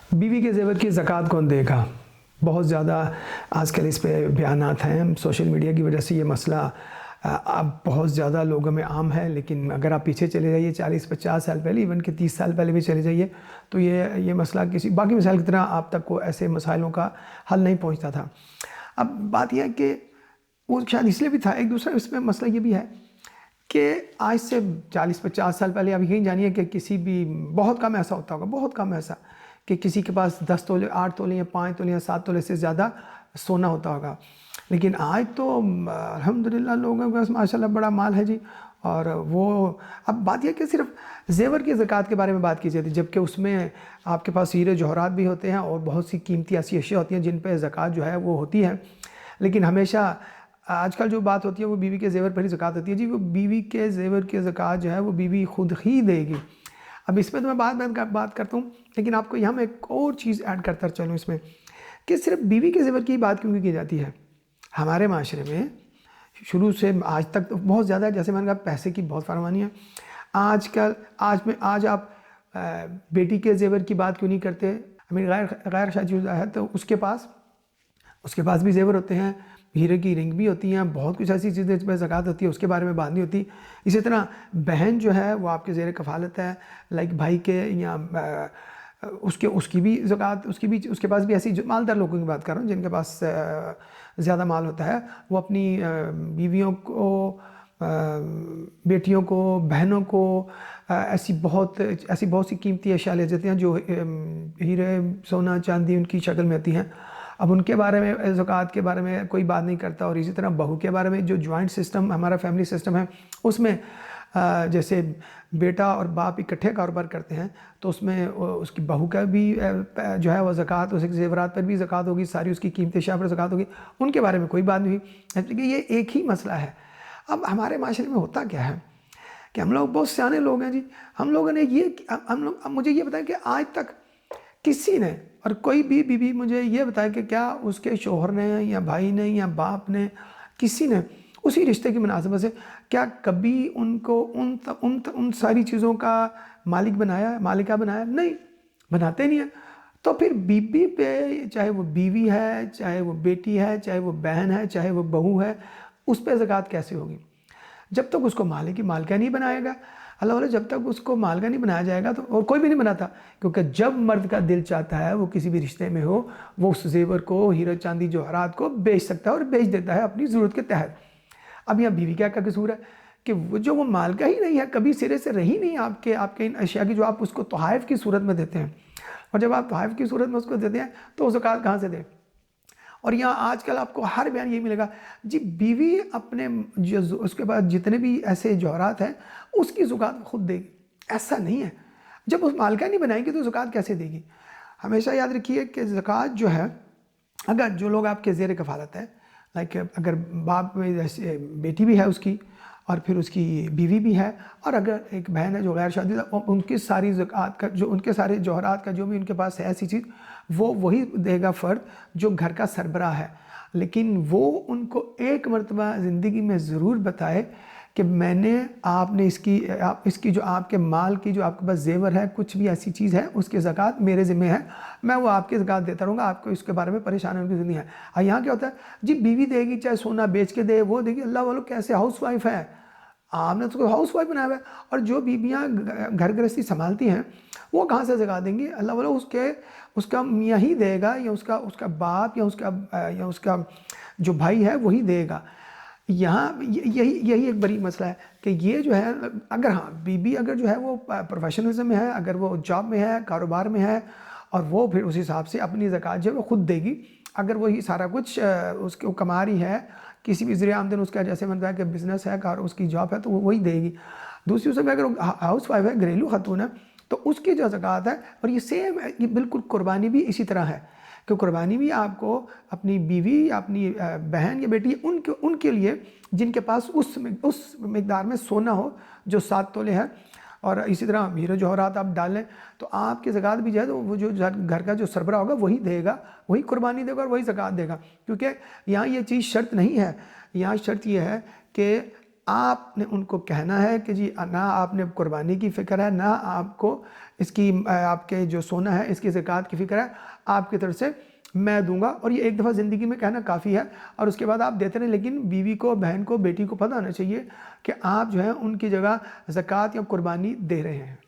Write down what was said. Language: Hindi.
बीवी के ज़ेवर की ज़कात कौन देगा? बहुत ज़्यादा आजकल इस पे बयानात हैं। सोशल मीडिया की वजह से ये मसला अब बहुत ज़्यादा लोगों में आम है, लेकिन अगर आप पीछे चले जाइए 40-50 साल पहले, इवन कि 30 साल पहले भी चले जाइए, तो ये मसला किसी बाकी मसाइल की तरह आप तक को ऐसे मसाइलों का हल नहीं पहुँचता था। अब बात यह है कि वो शायद इसलिए भी था, एक दूसरा इसमें मसला ये भी है कि आज से 40-50 साल पहले आप यही जानिए कि किसी भी बहुत कम ऐसा होता होगा, बहुत कम ऐसा कि किसी के पास 10 तोले, 8 तोले या 5 तोले या 7 तोले से ज़्यादा सोना होता होगा। लेकिन आज तो अल्हम्दुलिल्लाह लोगों के पास माशाल्लाह बड़ा माल है जी। और वो अब बात यह कि सिर्फ ज़ेवर की ज़कात के बारे में बात की जाती है, जबकि उसमें आपके पास हीरे जवाहरात भी होते हैं और बहुत सी कीमती ऐसी अशिया होती हैं जिन पे ज़कात जो है वो होती है। लेकिन हमेशा आजकल जो बात होती है वो बीवी के ज़ेवर पर ही ज़कात होती है जी। वो बीवी के ज़ेवर की ज़कात जो है वो बीवी खुद ही देगी। अब इसमें तो मैं बात करता हूँ, लेकिन आपको यहाँ मैं एक और चीज़ ऐड करता चलूँ इसमें कि सिर्फ बीवी के ज़ेवर की बात क्यों की जाती है। हमारे माशरे में शुरू से आज तक तो बहुत ज़्यादा, जैसे मैंने कहा, पैसे की बहुत फरमानी है। आज आप बेटी के ज़ेवर की बात क्यों नहीं करते? गैर शादीशुदा है तो उसके पास भी ज़ेवर होते हैं, हीरे की रिंग भी होती हैं, बहुत कुछ ऐसी चीज़ें जिसमें ज़कात होती है, उसके बारे में बात नहीं होती। इसी तरह बहन जो है वो आपके ज़ेर कफ़ालत है, लाइक भाई के या उसकी भी ज़कात, उसके पास भी ऐसी मालदार लोगों की बात कर रहा हूँ जिनके पास ज़्यादा माल होता है। वो अपनी बीवियों को, बेटियों को, बहनों को ऐसी बहुत सी कीमती अशिया ले जाती हैं जो हीरे, सोना, चांदी उनकी शक्ल में आती हैं। अब उनके बारे में, ज़कात के बारे में कोई बात नहीं करता। और इसी तरह बहू के बारे में, जो जॉइंट सिस्टम हमारा फैमिली सिस्टम है, उसमें जैसे बेटा और बाप इकट्ठे कारोबार करते हैं तो उसमें उसकी बहू का भी जो है वो ज़कात, उसके ज़ेवरात पर भी ज़कात होगी, सारी उसकी कीमती अशिया पर ज़कात होगी। उनके बारे में कोई बात नहीं हुई, क्योंकि ये एक ही मसला है। अब हमारे माशरे में होता क्या है कि हम लोग बहुत सियाने लोग हैं जी। हम लोगों ने हम लोग, अब मुझे ये बताएं कि आज तक किसी ने, और कोई भी बीवी मुझे ये बताए कि क्या उसके शोहर ने या भाई ने या बाप ने, किसी ने उसी रिश्ते की मुनासिबत से क्या कभी उनको उन सारी चीज़ों का मालिका बनाया? नहीं, बनाते नहीं है। तो फिर बीवी पे, चाहे वो बीवी है, चाहे वो बेटी है, चाहे वो बहन है, चाहे वो बहू है, उस पर ज़कात कैसे होगी? जब तक उसको मालिका नहीं बनाएगा, अल्लाह वाला, जब तक उसको मालिका नहीं बनाया जाएगा तो, और कोई भी नहीं बनाता, क्योंकि जब मर्द का दिल चाहता है वो किसी भी रिश्ते में हो, वो उस ज़ेवर को, हीरे चांदी जवाहरात को बेच सकता है और बेच देता है अपनी ज़रूरत के तहत। अब यहाँ बीवी क्या का कसूर है कि वो मालिका ही नहीं है, कभी सिरे से रही नहीं आपके इन अशिया की, जो आप उसको तोहाइफ की सूरत में देते हैं। और जब आप तोहाइफ की सूरत में उसको देते हैं तो ज़कात कहाँ से दें? और यहाँ आजकल आपको हर बयान यही मिलेगा जी, बीवी अपने जो उसके बाद जितने भी ऐसे जौहरात हैं उसकी ज़कात खुद देगी। ऐसा नहीं है, जब उस मालिका नहीं बनाएंगे तो ज़कात कैसे देगी? हमेशा याद रखिए कि ज़कात जो है, अगर जो लोग आपके ज़ेर कफ़ालत है, लाइक अगर बाप में जैसे बेटी भी है उसकी, और फिर उसकी बीवी भी है, और अगर एक बहन है जो गैर शादीदा, उनकी सारी ज़कात का, जो उनके सारे जौहरात का जो भी उनके पास है ऐसी चीज़, वो वही देगा फ़र्द जो घर का सरबराह है। लेकिन वो उनको एक मरतबा ज़िंदगी में ज़रूर बताए कि आपने इसकी जो आपके माल की, जो आपके पास ज़ेवर है, कुछ भी ऐसी चीज़ है, उसकी ज़कात मेरे ज़िम्मे है, मैं वो आपकी ज़कात देता रहूँगा, आपको इसके बारे में परेशान होने की ज़रूरत नहीं है। और यहाँ क्या होता है जी, बीवी देगी, चाहे सोना बेच के दे, वो देगी। अल्लाह वालों, कैसे हाउस वाइफ है, आपने तो हाउस वाइफ बनाया हुआ है। और जो बीबियाँ घर गृहस्थी संभालती हैं वो कहाँ से ज़कात देंगी? अल्लाह वालों, उसका मियाँ ही देगा, या उसका बाप, या उसका जो भाई है वही देगा। यहाँ यही एक बड़ी मसला है कि ये जो है, अगर हाँ बीबी अगर जो है वो प्रोफेशनलिज्म में है, अगर वो जॉब में है, कारोबार में है, और वो फिर उस हिसाब से अपनी ज़कात जो है वो खुद देगी। अगर वही सारा कुछ उसको कमा रही है, किसी भी ज़रिए आमदन उसका, जैसे मैंने कहा कि बिज़नेस है, उसकी जॉब है, तो वो वही देगी। दूसरी उसमें अगर हाउस वाइफ है, घरेलू खातून है, तो उसकी जो ज़कात है, और ये सेम है, ये बिल्कुल कुर्बानी भी इसी तरह है कि कुर्बानी भी आपको अपनी बीवी या अपनी बहन या बेटी, उनके लिए जिनके पास उस मिकदार में सोना हो जो 7 तोले है, और इसी तरह हीरे जवाहरात आप डाल लें, तो आपकी ज़कात भी जो है तो वो जो घर का जो सरबराह होगा वही देगा, वही कुर्बानी देगा और वही ज़कात देगा। क्योंकि यहाँ ये चीज़ शर्त नहीं है, यहाँ शर्त ये है कि आपने उनको कहना है कि जी ना आपने कुर्बानी की फ़िक्र है, ना आपको इसकी आपके जो सोना है इसकी ज़कात की फ़िक्र है, आपकी तरफ से मैं दूंगा। और ये एक दफ़ा ज़िंदगी में कहना काफ़ी है और उसके बाद आप देते रहें। लेकिन बीवी को, बहन को, बेटी को पता होना चाहिए कि आप जो है उनकी जगह ज़कात या कुर्बानी दे रहे हैं।